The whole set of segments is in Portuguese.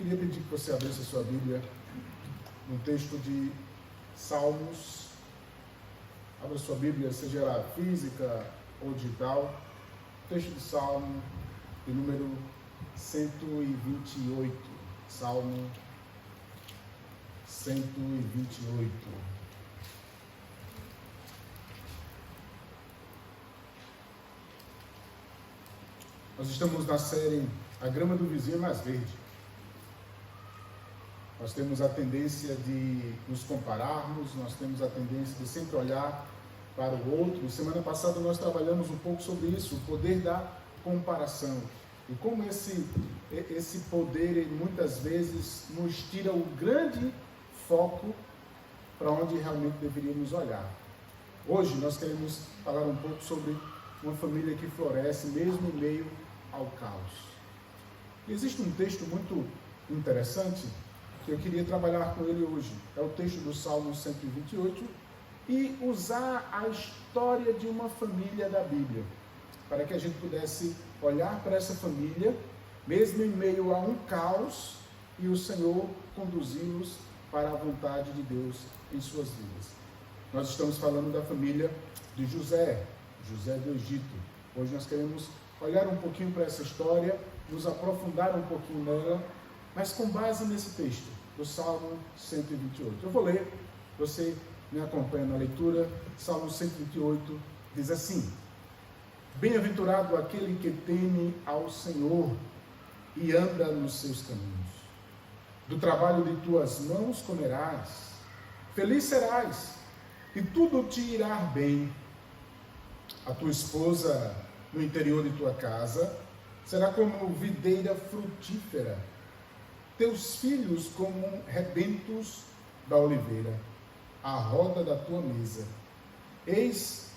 Queria pedir que você abrisse a sua Bíblia no texto de Salmos. Abra sua Bíblia, seja ela física ou digital. Texto de Salmo de número 128. Salmo 128. Nós estamos na série A Grama do Vizinho é Mais Verde. Nós temos a tendência de nos compararmos, nós temos a tendência de sempre olhar para o outro. Semana passada nós trabalhamos um pouco sobre isso, o poder da comparação. E como esse poder muitas vezes nos tira o grande foco para onde realmente deveríamos olhar. Hoje nós queremos falar um pouco sobre uma família que floresce mesmo em meio ao caos. E existe um texto muito interessante que eu queria trabalhar com ele hoje. É o texto do Salmo 128 e usar a história de uma família da Bíblia, para que a gente pudesse olhar para essa família, mesmo em meio a um caos, e o Senhor conduzi-los para a vontade de Deus em suas vidas. Nós estamos falando da família de José do Egito. Hoje nós queremos olhar um pouquinho para essa história, nos aprofundar um pouquinho nela, mas com base nesse texto, do Salmo 128. Eu vou ler, você me acompanha na leitura. Salmo 128 diz assim: Bem-aventurado aquele que teme ao Senhor e anda nos seus caminhos. Do trabalho de tuas mãos comerás, feliz serás, e tudo te irá bem. A tua esposa no interior de tua casa será como videira frutífera, teus filhos como rebentos da oliveira, à roda da tua mesa. Eis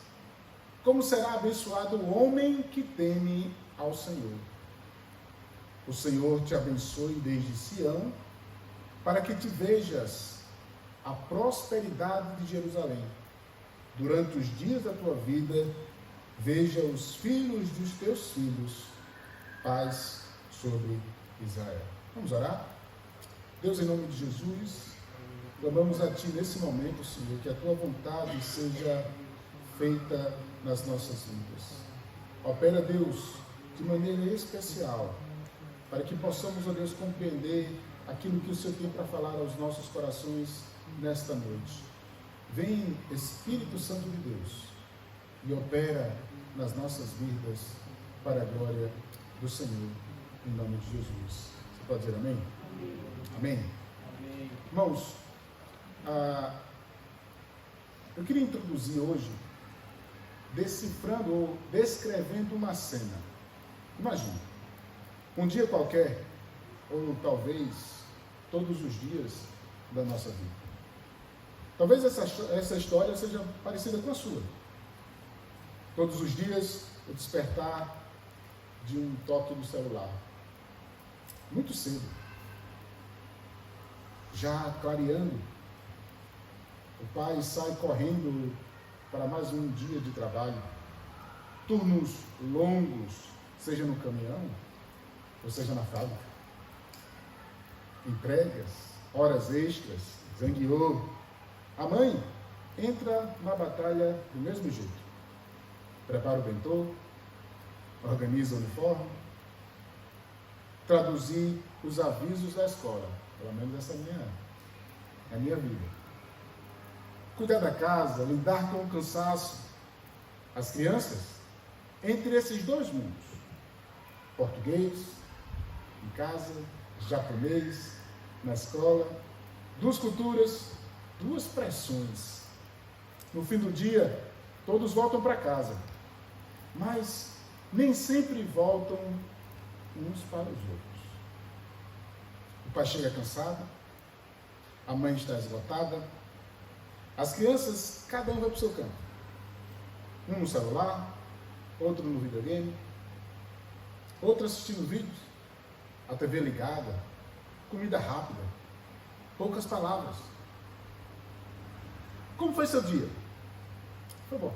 como será abençoado o homem que teme ao Senhor. O Senhor te abençoe desde Sião, para que te vejas a prosperidade de Jerusalém. Durante os dias da tua vida, veja os filhos dos teus filhos, paz sobre Israel. Vamos orar? Deus, em nome de Jesus, clamamos a Ti nesse momento, Senhor, que a Tua vontade seja feita nas nossas vidas. Opera, Deus, de maneira especial, para que possamos, ó Deus, compreender aquilo que o Senhor tem para falar aos nossos corações nesta noite. Vem, Espírito Santo de Deus, e opera nas nossas vidas para a glória do Senhor, em nome de Jesus. Você pode dizer amém? Amém? Amém. Irmãos, eu queria introduzir hoje, decifrando ou descrevendo uma cena. Imagina, um dia qualquer, ou talvez todos os dias da nossa vida. Talvez essa história seja parecida com a sua. Todos os dias, o despertar de um toque do celular. Muito cedo. Já clareando, o pai sai correndo para mais um dia de trabalho. Turnos longos, seja no caminhão, ou seja na fábrica. Entregas, horas extras, zangueou. A mãe entra na batalha do mesmo jeito. Prepara o bentô, organiza o uniforme, traduzir os avisos da escola. Pelo menos essa é a minha vida. Cuidar da casa, lidar com o cansaço. As crianças, entre esses dois mundos, português, em casa, japonês, na escola, duas culturas, duas pressões. No fim do dia, todos voltam para casa, mas nem sempre voltam uns para os outros. O pai chega cansado, a mãe está esgotada, as crianças, cada um vai para o seu canto. Um no celular, outro no videogame, outro assistindo vídeos, a TV ligada, comida rápida, poucas palavras. Como foi seu dia? Foi bom.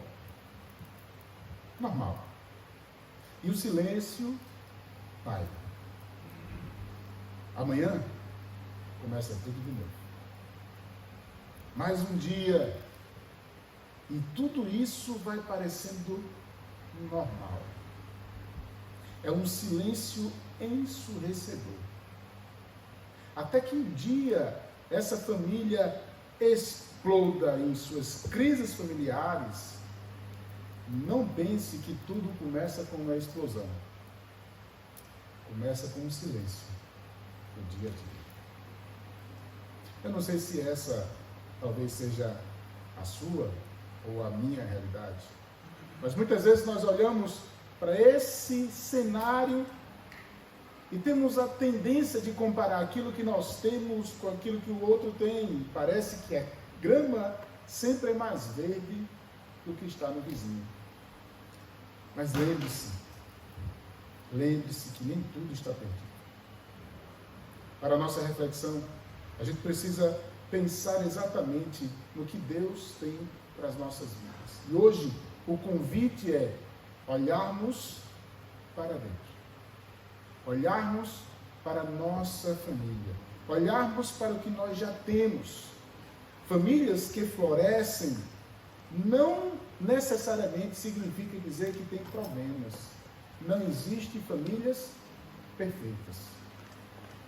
Normal. E o silêncio vai. Amanhã começa tudo de novo. Mais um dia, e tudo isso vai parecendo normal. É um silêncio ensurdecedor. Até que um dia, essa família exploda em suas crises familiares. Não pense que tudo começa com uma explosão. Começa com um silêncio, no dia a dia. Eu não sei se essa talvez seja a sua ou a minha realidade, mas muitas vezes nós olhamos para esse cenário e temos a tendência de comparar aquilo que nós temos com aquilo que o outro tem. Parece que a grama sempre é mais verde do que está no vizinho. Mas lembre-se que nem tudo está perdido. Para a nossa reflexão, a gente precisa pensar exatamente no que Deus tem para as nossas vidas. E hoje, o convite é olharmos para dentro. Olharmos para a nossa família. Olharmos para o que nós já temos. Famílias que florescem não necessariamente significa dizer que tem problemas. Não existem famílias perfeitas.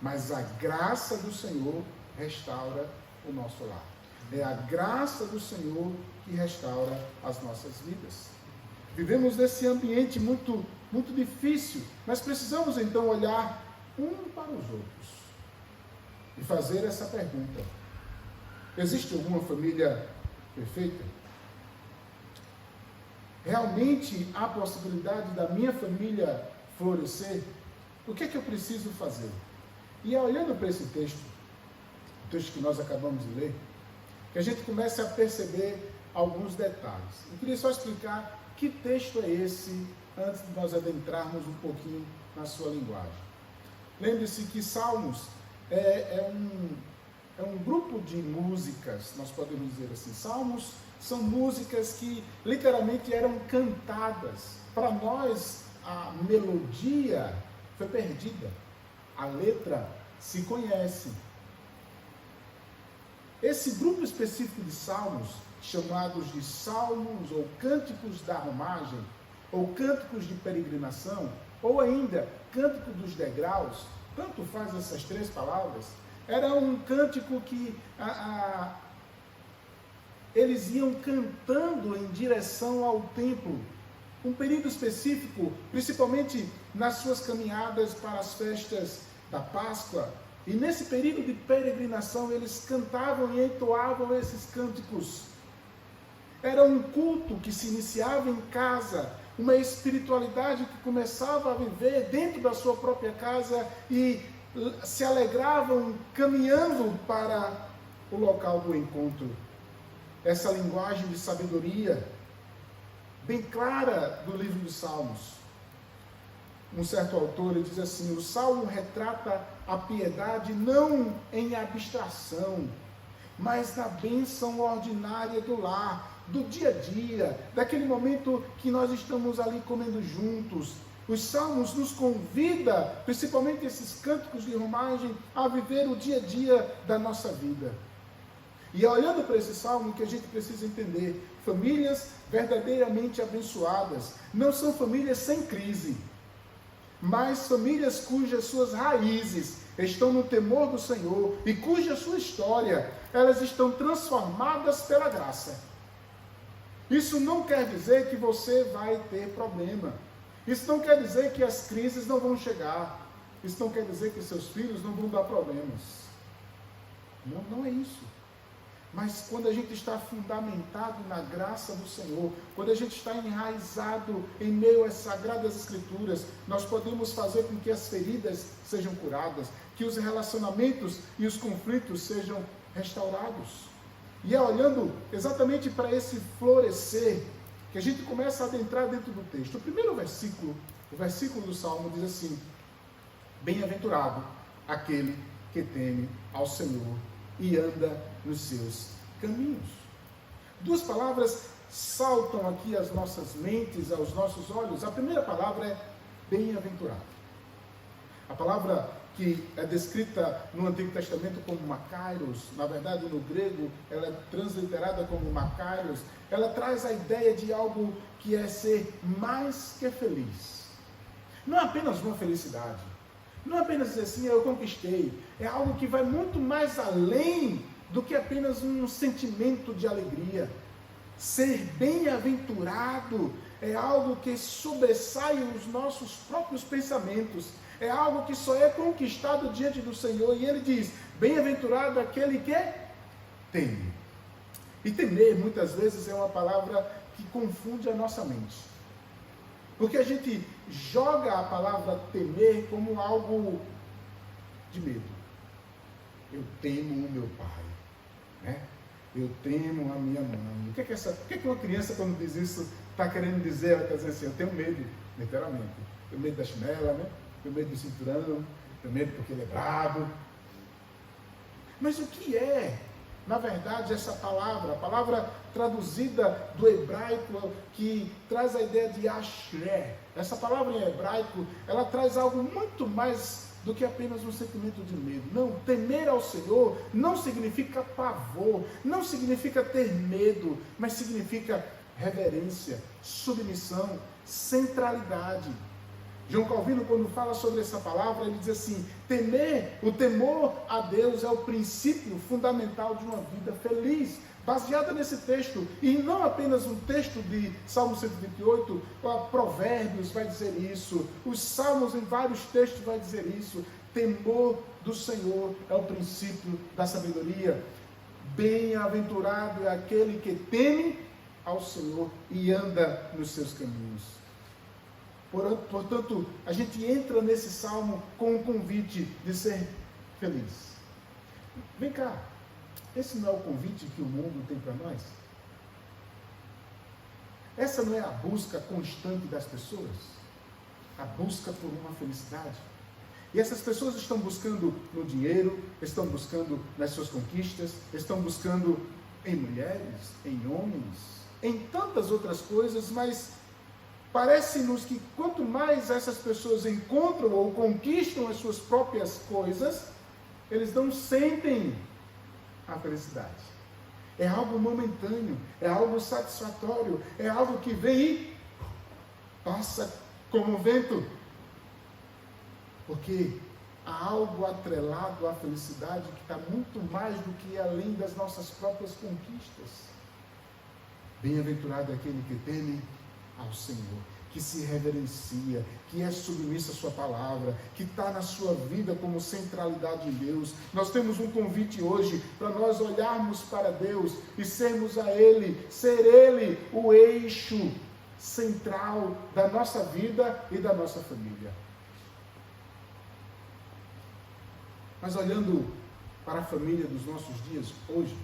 Mas a graça do Senhor restaura o nosso lar. É a graça do Senhor que restaura as nossas vidas. Vivemos nesse ambiente muito, muito difícil, mas precisamos então olhar um para os outros e fazer essa pergunta: existe alguma família perfeita? Realmente há possibilidade da minha família florescer? O que é que eu preciso fazer? E olhando para esse texto, o texto que nós acabamos de ler, que a gente começa a perceber alguns detalhes. Eu queria só explicar que texto é esse, antes de nós adentrarmos um pouquinho na sua linguagem. Lembre-se que Salmos é um grupo de músicas, nós podemos dizer assim. Salmos são músicas que literalmente eram cantadas. Para nós, a melodia foi perdida. A letra se conhece. Esse grupo específico de salmos, chamados de salmos ou cânticos da romagem, ou cânticos de peregrinação, ou ainda cântico dos degraus, tanto faz essas três palavras, era um cântico que eles iam cantando em direção ao templo, um período específico, principalmente nas suas caminhadas para as festas da Páscoa. E nesse período de peregrinação, eles cantavam e entoavam esses cânticos. Era um culto que se iniciava em casa, uma espiritualidade que começava a viver dentro da sua própria casa e se alegravam caminhando para o local do encontro. Essa linguagem de sabedoria, bem clara do livro dos Salmos. Um certo autor ele diz assim: o Salmo retrata a piedade não em abstração, mas na bênção ordinária do lar, do dia a dia, daquele momento que nós estamos ali comendo juntos. Os Salmos nos convidam, principalmente esses cânticos de romagem, a viver o dia a dia da nossa vida. E olhando para esse salmo, que a gente precisa entender, famílias verdadeiramente abençoadas não são famílias sem crise, mas famílias cujas suas raízes estão no temor do Senhor e cuja sua história, elas estão transformadas pela graça. Isso não quer dizer que você vai ter problema. Isso não quer dizer que as crises não vão chegar. Isso não quer dizer que seus filhos não vão dar problemas. Não, não é isso. Mas quando a gente está fundamentado na graça do Senhor, quando a gente está enraizado em meio às Sagradas Escrituras, nós podemos fazer com que as feridas sejam curadas, que os relacionamentos e os conflitos sejam restaurados. E é olhando exatamente para esse florescer, que a gente começa a adentrar dentro do texto. O primeiro versículo, o versículo do Salmo diz assim: bem-aventurado aquele que teme ao Senhor e anda nos seus caminhos. Duas palavras saltam aqui às nossas mentes, aos nossos olhos. A primeira palavra é bem-aventurado. A palavra que é descrita no Antigo Testamento como Makairos, na verdade no grego ela é transliterada como Makairos, ela traz a ideia de algo que é ser mais que feliz. Não é apenas uma felicidade, não é apenas dizer assim, eu conquistei, é algo que vai muito mais além do que apenas um sentimento de alegria. Ser bem-aventurado é algo que sobressai os nossos próprios pensamentos, é algo que só é conquistado diante do Senhor, e ele diz, bem-aventurado aquele que teme. E temer, muitas vezes, é uma palavra que confunde a nossa mente. Porque a gente joga a palavra temer como algo de medo. Eu temo o meu pai, né? Eu temo a minha mãe. O que é que uma criança, quando diz isso, está querendo dizer? Ela está dizendo assim, eu tenho medo, literalmente. Tenho medo da chinela, né? Tenho medo do cinturão, tenho medo porque ele é brabo. Mas o que é, na verdade, essa palavra? A palavra traduzida do hebraico, que traz a ideia de ashré. Essa palavra em hebraico, ela traz algo muito mais do que apenas um sentimento de medo. Não, temer ao Senhor não significa pavor, não significa ter medo, mas significa reverência, submissão, centralidade. João Calvino, quando fala sobre essa palavra, ele diz assim, o temor a Deus é o princípio fundamental de uma vida feliz, baseada nesse texto, e não apenas um texto de Salmo 128, Provérbios vai dizer isso, os Salmos em vários textos vai dizer isso, temor do Senhor é o princípio da sabedoria. Bem-aventurado é aquele que teme ao Senhor e anda nos seus caminhos. Portanto, a gente entra nesse salmo com o convite de ser feliz. Vem cá, esse não é o convite que o mundo tem para nós? Essa não é a busca constante das pessoas? A busca por uma felicidade? E essas pessoas estão buscando no dinheiro, estão buscando nas suas conquistas, estão buscando em mulheres, em homens, em tantas outras coisas, mas parece-nos que quanto mais essas pessoas encontram ou conquistam as suas próprias coisas, eles não sentem a felicidade. É algo momentâneo, é algo satisfatório, é algo que vem e passa como vento. Porque há algo atrelado à felicidade que está muito mais do que além das nossas próprias conquistas. Bem-aventurado é aquele que teme ao Senhor, que se reverencia, que é submisso à sua palavra, que está na sua vida como centralidade em Deus. Nós temos um convite hoje para nós olharmos para Deus e sermos a Ele, ser Ele o eixo central da nossa vida e da nossa família. Mas olhando para a família dos nossos dias hoje,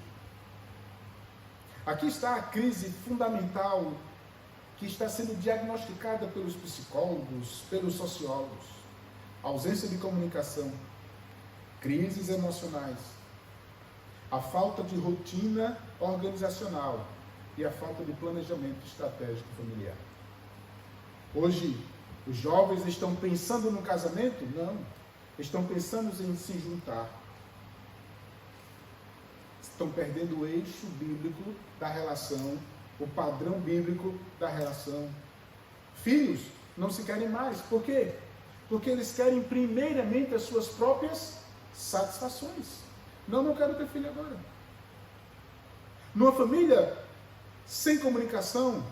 aqui está a crise fundamental que está sendo diagnosticada pelos psicólogos, pelos sociólogos. Ausência de comunicação, crises emocionais, a falta de rotina organizacional e a falta de planejamento estratégico familiar. Hoje, os jovens estão pensando no casamento? Não. Estão pensando em se juntar. Estão perdendo o eixo bíblico da relação, o padrão bíblico da relação. Filhos não se querem mais. Por quê? Porque eles querem primeiramente as suas próprias satisfações. Não quero ter filho agora. Numa família sem comunicação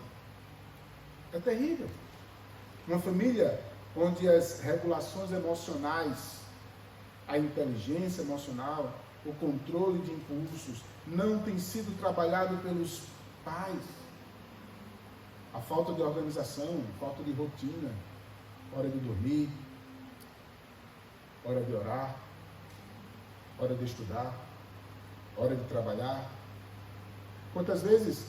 é terrível. Uma família onde as regulações emocionais, a inteligência emocional, o controle de impulsos não tem sido trabalhado pelos pais. A falta de organização, falta de rotina, hora de dormir, hora de orar, hora de estudar, hora de trabalhar. Quantas vezes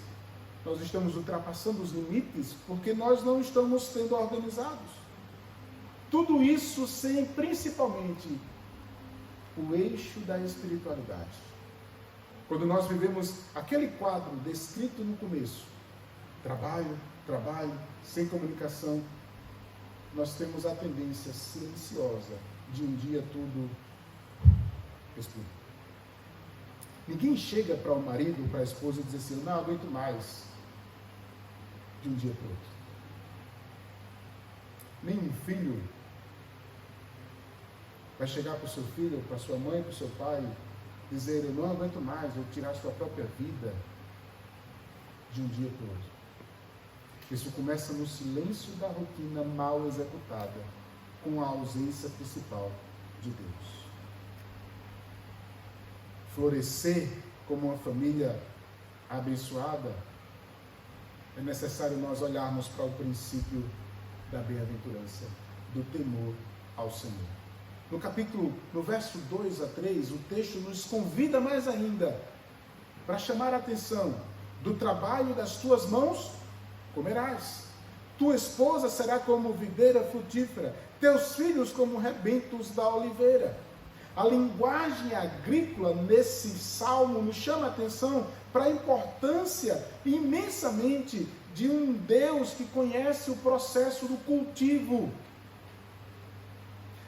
nós estamos ultrapassando os limites porque nós não estamos sendo organizados? Tudo isso sem, principalmente, o eixo da espiritualidade. Quando nós vivemos aquele quadro descrito no começo, trabalho, sem comunicação, nós temos a tendência silenciosa de um dia tudo explodir. Ninguém chega para o marido ou para a esposa e diz assim: eu não aguento mais, de um dia para o outro. Nenhum filho vai chegar para o seu filho, para a sua mãe, para o seu pai, dizer: eu não aguento mais, ou tirar a sua própria vida de um dia para o outro. Isso começa no silêncio da rotina mal executada, com a ausência principal de Deus. Florescer como uma família abençoada, é necessário nós olharmos para o princípio da bem-aventurança, do temor ao Senhor. No verso 2 a 3, o texto nos convida mais ainda para chamar a atenção: do trabalho das tuas mãos comerás, tua esposa será como videira frutífera, teus filhos como rebentos da oliveira. A linguagem agrícola nesse salmo nos chama a atenção para a importância imensamente de um Deus que conhece o processo do cultivo.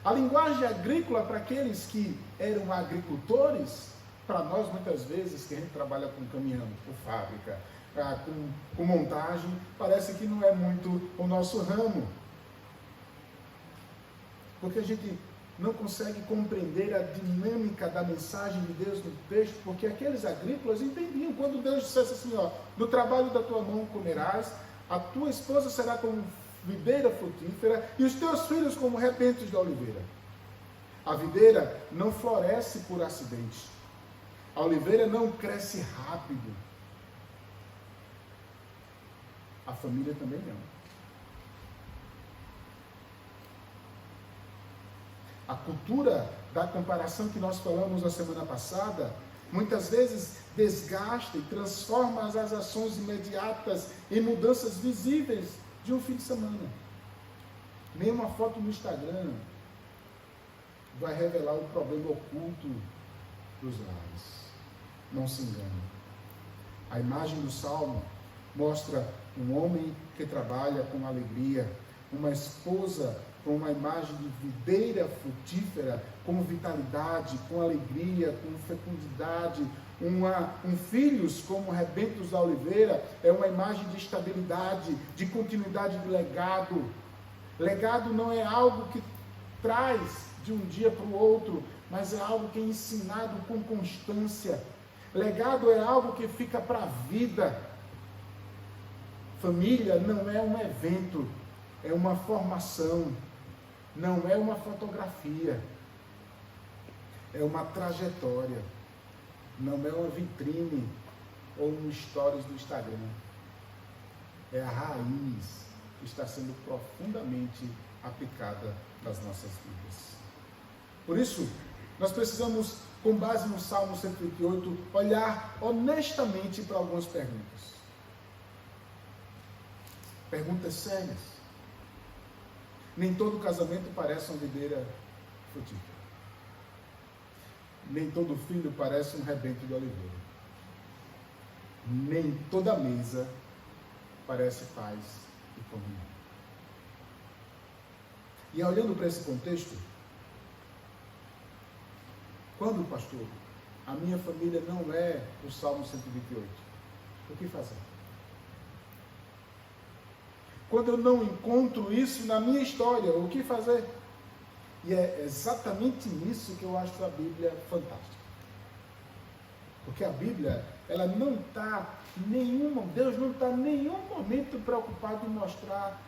A linguagem agrícola para aqueles que eram agricultores, para nós muitas vezes que a gente trabalha com caminhão, com fábrica, com montagem, parece que não é muito o nosso ramo. Porque a gente não consegue compreender a dinâmica da mensagem de Deus no texto, porque aqueles agrícolas entendiam quando Deus dissesse assim: ó, do trabalho da tua mão comerás, a tua esposa será como videira frutífera e os teus filhos como rebentos da oliveira. A videira não floresce por acidente. A oliveira não cresce rápido. A família também não. A cultura da comparação que nós falamos na semana passada, muitas vezes desgasta e transforma as ações imediatas em mudanças visíveis de um fim de semana. Nenhuma foto no Instagram vai revelar o problema oculto dos lares. Não se engane. A imagem do Salmo mostra um homem que trabalha com alegria, uma esposa com uma imagem de videira frutífera, com vitalidade, com alegria, com fecundidade, filhos como rebentos da oliveira, é uma imagem de estabilidade, de continuidade de legado. Legado não é algo que traz de um dia para o outro, mas é algo que é ensinado com constância. Legado é algo que fica para a vida. Família não é um evento, é uma formação, não é uma fotografia, é uma trajetória, não é uma vitrine ou um stories do Instagram. É a raiz que está sendo profundamente aplicada nas nossas vidas. Por isso, nós precisamos, com base no Salmo 128, olhar honestamente para algumas perguntas. Perguntas sérias. Nem todo casamento parece uma videira frutífera. Nem todo filho parece um rebento de oliveira. Nem toda mesa parece paz e comunhão. E olhando para esse contexto, quando, pastor, a minha família não é o Salmo 128, o que fazer? Quando eu não encontro isso na minha história, o que fazer? E é exatamente nisso que eu acho a Bíblia fantástica. Porque a Bíblia, ela não está Deus não está em nenhum momento preocupado em mostrar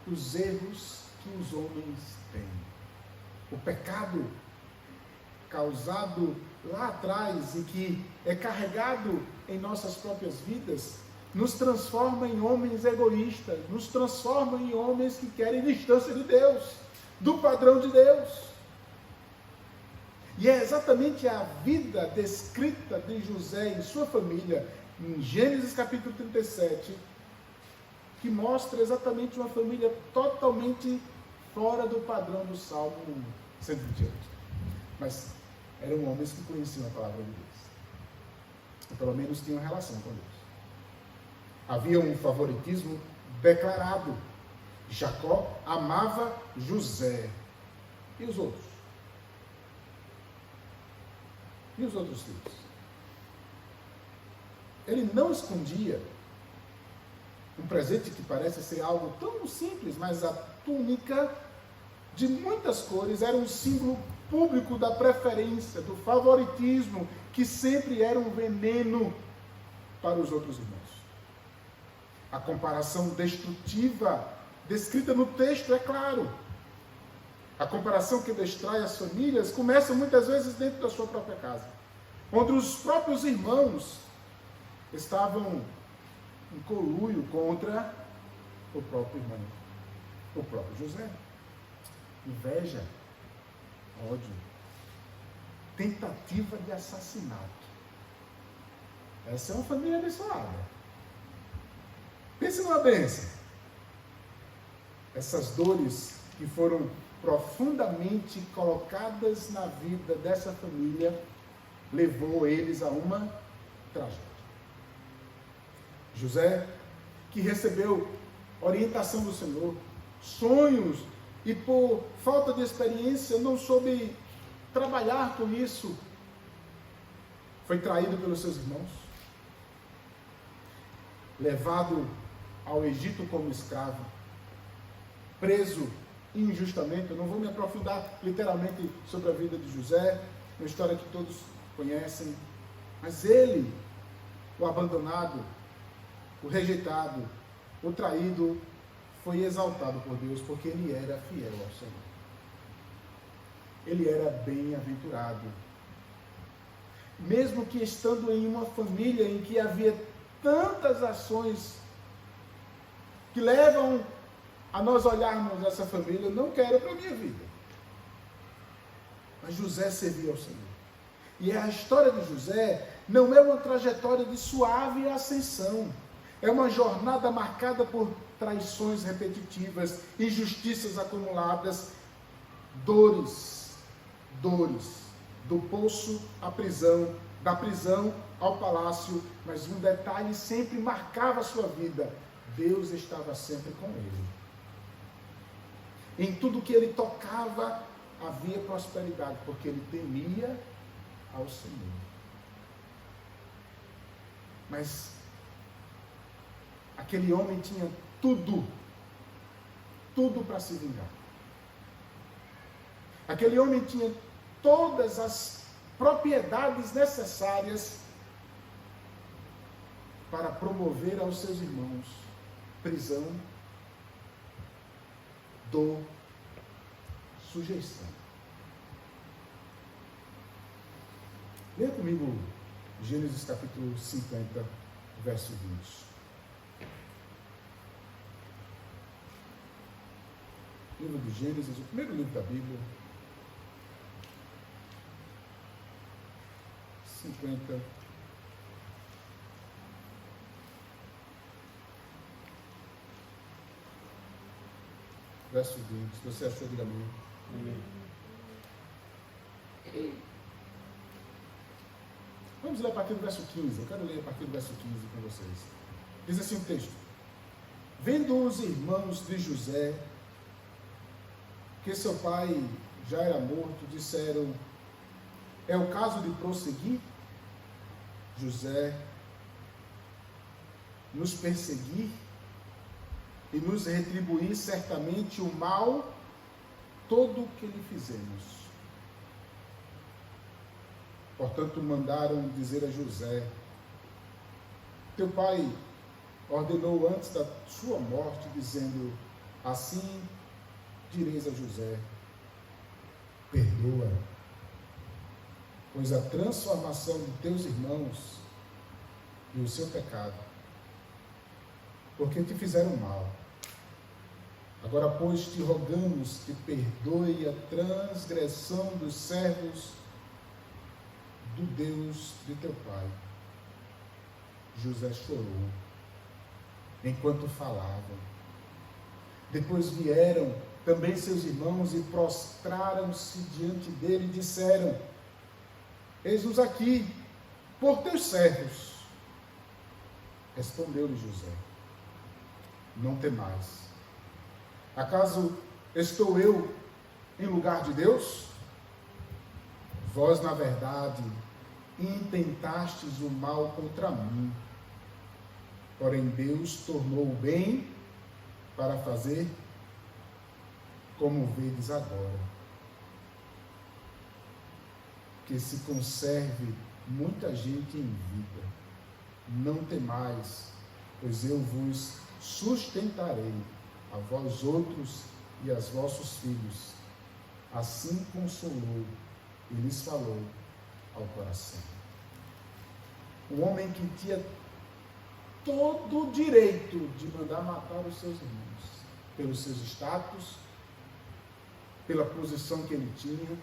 os erros que os homens têm. O pecado causado lá atrás e que é carregado em nossas próprias vidas, nos transforma em homens egoístas, nos transforma em homens que querem distância de Deus, do padrão de Deus. E é exatamente a vida descrita de José e sua família, em Gênesis capítulo 37, que mostra exatamente uma família totalmente fora do padrão do Salmo 128. Mas eram homens que conheciam a palavra de Deus. Ou pelo menos tinham relação com Deus. Havia um favoritismo declarado. Jacó amava José E os outros? E os outros filhos? Ele não escondia um presente que parece ser algo tão simples, mas a túnica de muitas cores era um símbolo público da preferência, do favoritismo, que sempre era um veneno para os outros irmãos. A comparação destrutiva descrita no texto é claro. A comparação que destrói as famílias começa muitas vezes dentro da sua própria casa, onde os próprios irmãos estavam em conluio contra o próprio irmão, o próprio José. Inveja, ódio, tentativa de assassinato. Essa é uma família abençoada. Pense numa bênção. Essas dores que foram profundamente colocadas na vida dessa família levou eles a uma tragédia. José, que recebeu orientação do Senhor, sonhos, e por falta de experiência não soube trabalhar com isso, foi traído pelos seus irmãos, levado ao Egito como escravo, preso injustamente. Eu não vou me aprofundar literalmente sobre a vida de José, uma história que todos conhecem, mas ele, o abandonado, o rejeitado, o traído, foi exaltado por Deus porque ele era fiel ao Senhor. Ele era bem-aventurado. Mesmo que estando em uma família em que havia tantas ações que levam a nós olharmos essa família, eu não quero para a minha vida. Mas José servia ao Senhor. E a história de José não é uma trajetória de suave ascensão. É uma jornada marcada por traições repetitivas, injustiças acumuladas, dores, do poço à prisão, da prisão ao palácio, mas um detalhe sempre marcava a sua vida: Deus estava sempre com ele. Em tudo que ele tocava havia prosperidade, porque ele temia ao Senhor. Mas aquele homem tinha tudo para se vingar. Aquele homem tinha todas as propriedades necessárias para promover aos seus irmãos prisão, dor, sujeição. Leia comigo Gênesis capítulo 50, verso 20. Livro de Gênesis, o primeiro livro da Bíblia. 50. Verso 20. Se você achou, diga amém. Amém. Vamos ler a partir do verso 15. Eu quero ler a partir do verso 15 com vocês. Diz assim o texto: Vendo os irmãos de José que seu pai já era morto, disseram: é o caso de prosseguir? José, nos perseguir e nos retribuir certamente o mal todo que lhe fizemos. Portanto, mandaram dizer a José: teu pai ordenou antes da sua morte, dizendo: assim direis a José: perdoa, pois a transformação de teus irmãos e o seu pecado, porque te fizeram mal. Agora, pois, te rogamos que perdoe a transgressão dos servos do Deus de teu pai. José chorou enquanto falava. Depois vieram também seus irmãos e prostraram-se diante dele e disseram: eis-nos aqui, por teus servos. Respondeu-lhe José: não temais. Acaso estou eu em lugar de Deus? Vós, na verdade, intentastes o mal contra mim, porém Deus tornou o bem para fazer como vedes agora, que se conserve muita gente em vida. Não temais, pois eu vos sustentarei, a vós outros e aos vossos filhos. Assim consolou e lhes falou ao coração. Um homem que tinha todo o direito de mandar matar os seus irmãos, pelos seus status, pela posição que ele tinha,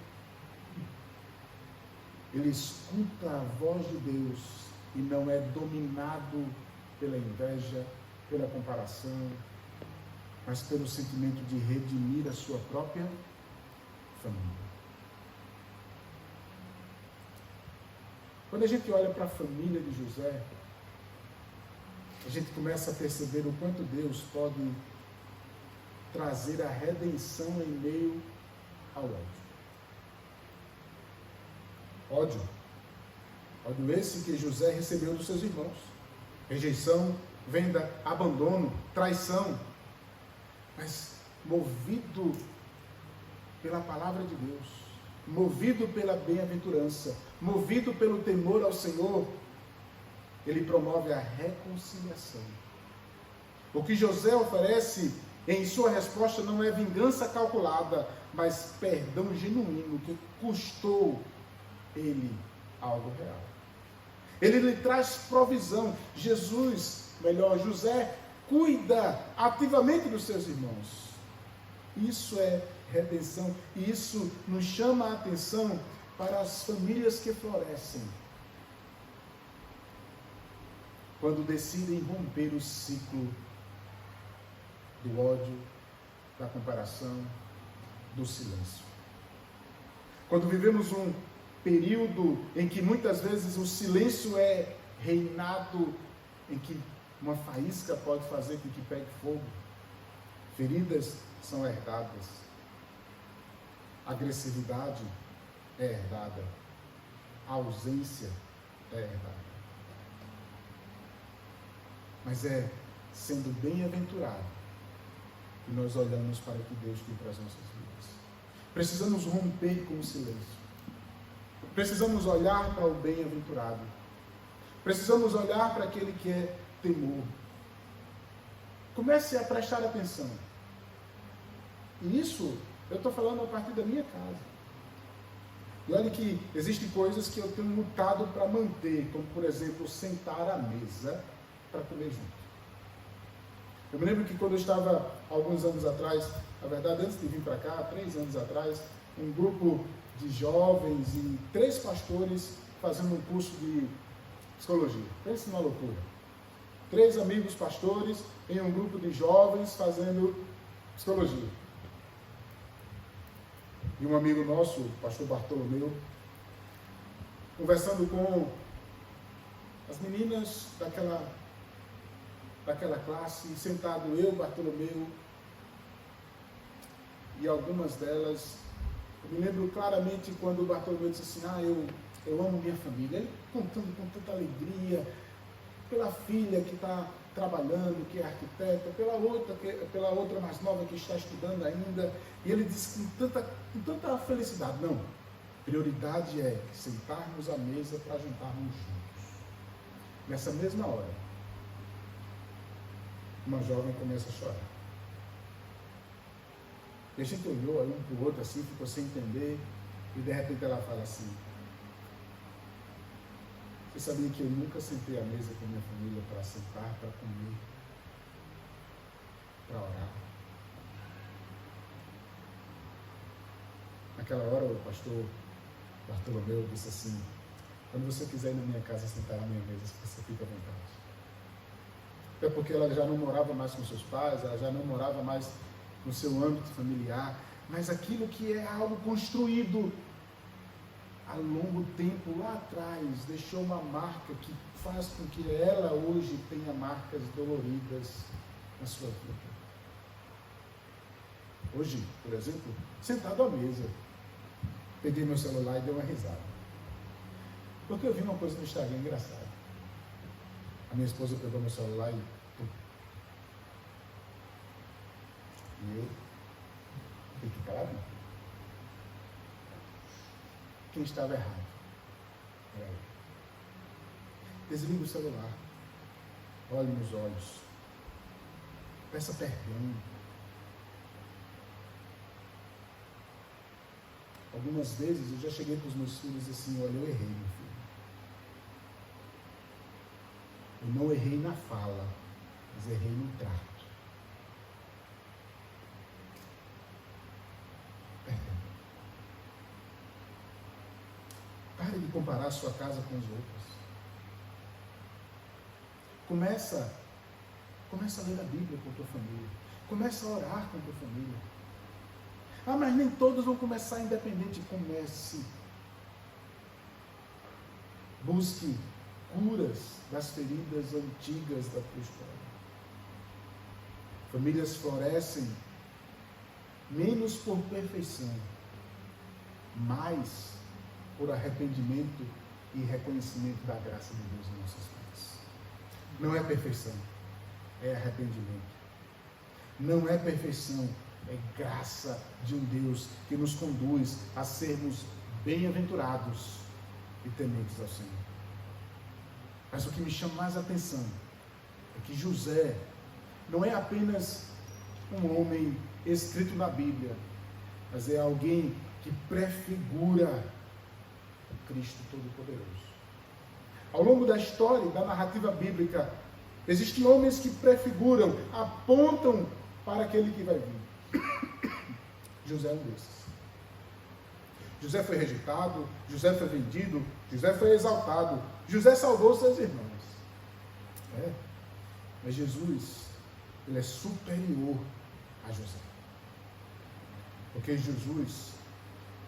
ele escuta a voz de Deus e não é dominado pela inveja, pela comparação, mas pelo sentimento de redimir a sua própria família. Quando a gente olha para a família de José, a gente começa a perceber o quanto Deus pode trazer a redenção em meio ao ódio. Ódio esse que José recebeu dos seus irmãos. Rejeição, venda, abandono, traição. Mas movido pela palavra de Deus, movido pela bem-aventurança, movido pelo temor ao Senhor, ele promove a reconciliação. O que José oferece em sua resposta não é vingança calculada, mas perdão genuíno que custou ele algo real. Ele lhe traz provisão. José cuida ativamente dos seus irmãos. Isso é redenção. E isso nos chama a atenção para as famílias que florescem, quando decidem romper o ciclo do ódio, da comparação, do silêncio. Quando vivemos um período em que muitas vezes o silêncio é reinado, em que uma faísca pode fazer com que pegue fogo, feridas são herdadas, agressividade é herdada, a ausência é herdada. Mas é sendo bem-aventurado que nós olhamos para o que Deus tem para as nossas vidas. Precisamos romper com o silêncio. Precisamos olhar para o bem-aventurado. Precisamos olhar para aquele que é temor. Comece a prestar atenção. E isso eu estou falando a partir da minha casa. E olha que existem coisas que eu tenho lutado para manter, como por exemplo, sentar à mesa para comer junto. Eu me lembro que quando eu estava, alguns anos atrás, na verdade antes de vir para cá, 3 anos atrás, um grupo de jovens e 3 pastores fazendo um curso de psicologia. Pense numa loucura. 3 amigos pastores em um grupo de jovens fazendo psicologia. E um amigo nosso, o pastor Bartolomeu, conversando com as meninas daquela classe, sentado eu, Bartolomeu, e algumas delas. Eu me lembro claramente quando o Bartolomeu disse assim, eu amo minha família. Ele contando com tanta alegria, pela filha que está trabalhando, que é arquiteta, pela outra mais nova que está estudando ainda. E ele disse com tanta felicidade, não, prioridade é sentarmos à mesa para jantarmos juntos. Nessa mesma hora, uma jovem começa a chorar. E a gente olhou aí um para o outro assim, ficou sem entender, e de repente ela fala assim, você sabia que eu nunca sentei à mesa com minha família para sentar, para comer, para orar? Naquela hora o pastor Bartolomeu disse assim, quando você quiser ir na minha casa sentar à minha mesa, você fica à vontade. Até porque ela já não morava mais com seus pais, ela já não morava mais no seu âmbito familiar, mas aquilo que é algo construído a longo tempo lá atrás, deixou uma marca que faz com que ela hoje tenha marcas doloridas na sua vida. Hoje, por exemplo, sentado à mesa, peguei meu celular e dei uma risada. Porque eu vi uma coisa no Instagram engraçada. A minha esposa pegou meu celular e eu fiquei calado. Quem estava errado era eu. Desliga o celular. Olhe nos olhos. Peça perdão. Algumas vezes eu já cheguei para os meus filhos assim: olha, eu errei, meu filho. Eu não errei na fala, mas errei no trato. Perdão. Pare de comparar a sua casa com as outras. Começa a ler a Bíblia com a tua família. Começa a orar com a tua família. Ah, mas nem todos vão começar independente. Comece. Busque curas das feridas antigas da tua história. Famílias florescem menos por perfeição, mais por arrependimento e reconhecimento da graça de Deus em nossas vidas. Não é perfeição, é arrependimento. Não é perfeição, é graça de um Deus que nos conduz a sermos bem-aventurados e tementes ao Senhor. Mas o que me chama mais a atenção é que José não é apenas um homem escrito na Bíblia, mas é alguém que prefigura o Cristo Todo-Poderoso. Ao longo da história, da narrativa bíblica, existem homens que prefiguram, apontam para aquele que vai vir. José é um desses. José foi rejeitado, José foi vendido, José foi exaltado, José salvou seus irmãos. Mas Jesus, ele é superior a José. Porque Jesus,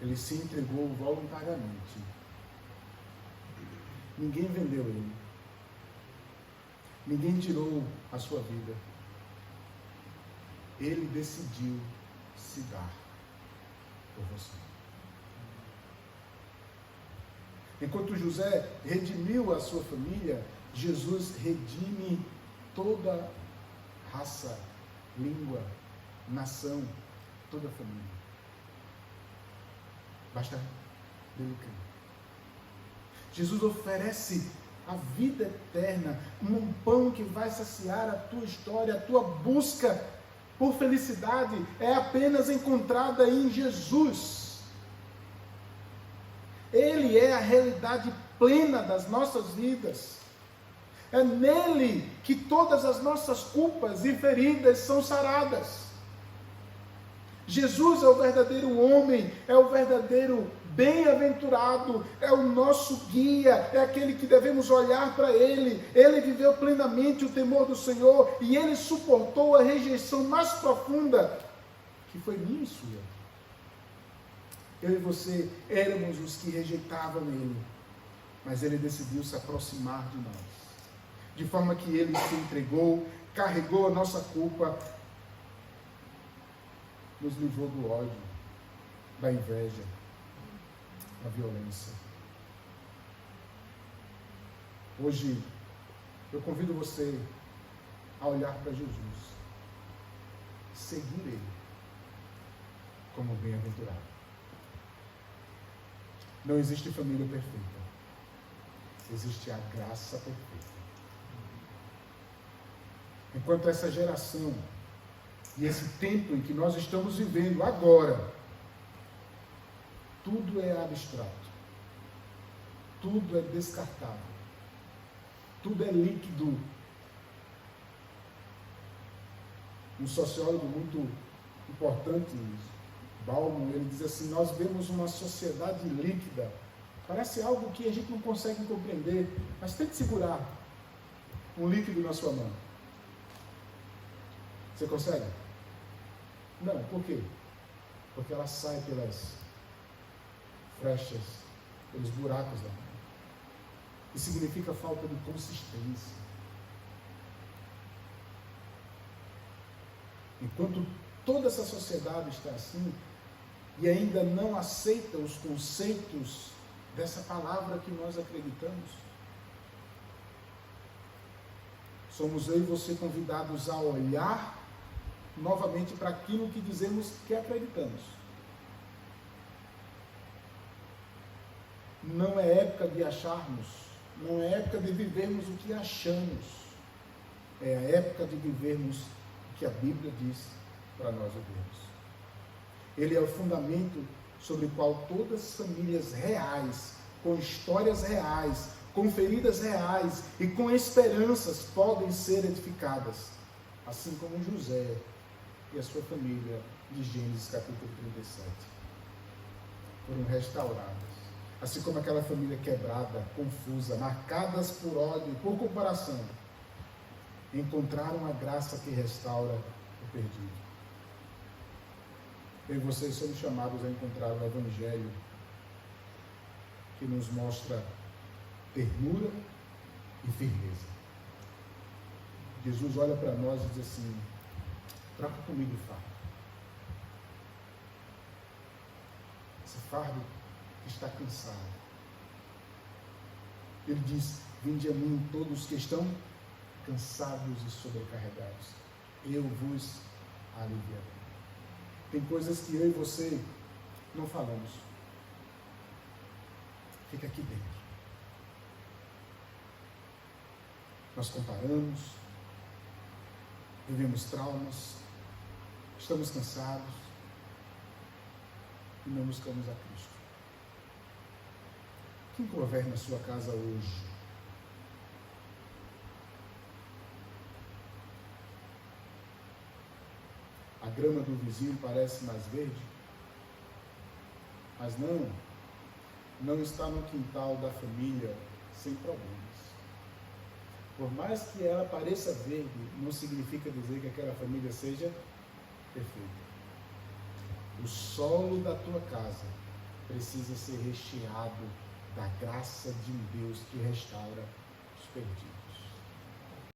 ele se entregou voluntariamente. Ninguém vendeu ele. Ninguém tirou a sua vida. Ele decidiu se dar por você. Enquanto José redimiu a sua família, Jesus redime toda raça, língua, nação, toda a família. Basta dele crer. Jesus oferece a vida eterna, um pão que vai saciar a tua história, a tua busca por felicidade é apenas encontrada em Jesus. Ele é a realidade plena das nossas vidas. É nele que todas as nossas culpas e feridas são saradas. Jesus é o verdadeiro homem, é o verdadeiro bem-aventurado, é o nosso guia, é aquele que devemos olhar para ele. Ele viveu plenamente o temor do Senhor e ele suportou a rejeição mais profunda, que foi minha e sua. Eu e você éramos os que rejeitavam ele, mas ele decidiu se aproximar de nós, de forma que ele se entregou, carregou a nossa culpa, nos livrou do ódio, da inveja, da violência. Hoje, eu convido você a olhar para Jesus, seguir ele como bem-aventurado. Não existe família perfeita, existe a graça perfeita. Enquanto essa geração e esse tempo em que nós estamos vivendo agora, tudo é abstrato, tudo é descartável, tudo é líquido. Um sociólogo muito importante, Bauman, ele diz assim: nós vemos uma sociedade líquida. Parece algo que a gente não consegue compreender, mas tente segurar um líquido na sua mão. Você consegue? Não, por quê? Porque ela sai pelas frechas, pelos buracos da mão. Isso significa falta de consistência. Enquanto Toda essa sociedade está assim e ainda não aceita os conceitos dessa palavra que nós acreditamos. Somos eu e você convidados a olhar novamente para aquilo que dizemos que acreditamos. Não é época de acharmos, não é época de vivermos o que achamos, é a época de vivermos o que a Bíblia diz para nós vivermos. Ele é o fundamento sobre o qual todas as famílias reais, com histórias reais, com feridas reais e com esperanças podem ser edificadas, assim como José e a sua família de Gênesis capítulo 37 foram restauradas, assim como aquela família quebrada, confusa, marcadas por ódio e por comparação, encontraram a graça que restaura o perdido. Eu e vocês somos chamados a encontrar o Evangelho que nos mostra ternura e firmeza. Jesus olha para nós e diz assim: troca comigo o fardo. Esse fardo que está cansado. Ele diz: vinde a mim todos que estão cansados e sobrecarregados, eu vos aliviarei. Tem coisas que eu e você não falamos. Fica aqui dentro. Nós comparamos, vivemos traumas, estamos cansados e não buscamos a Cristo. Quem governa a sua casa hoje? A grama do vizinho parece mais verde, mas não está no quintal da família sem problemas. Por mais que ela pareça verde, não significa dizer que aquela família seja perfeita. O solo da tua casa precisa ser recheado da graça de um Deus que restaura os perdidos.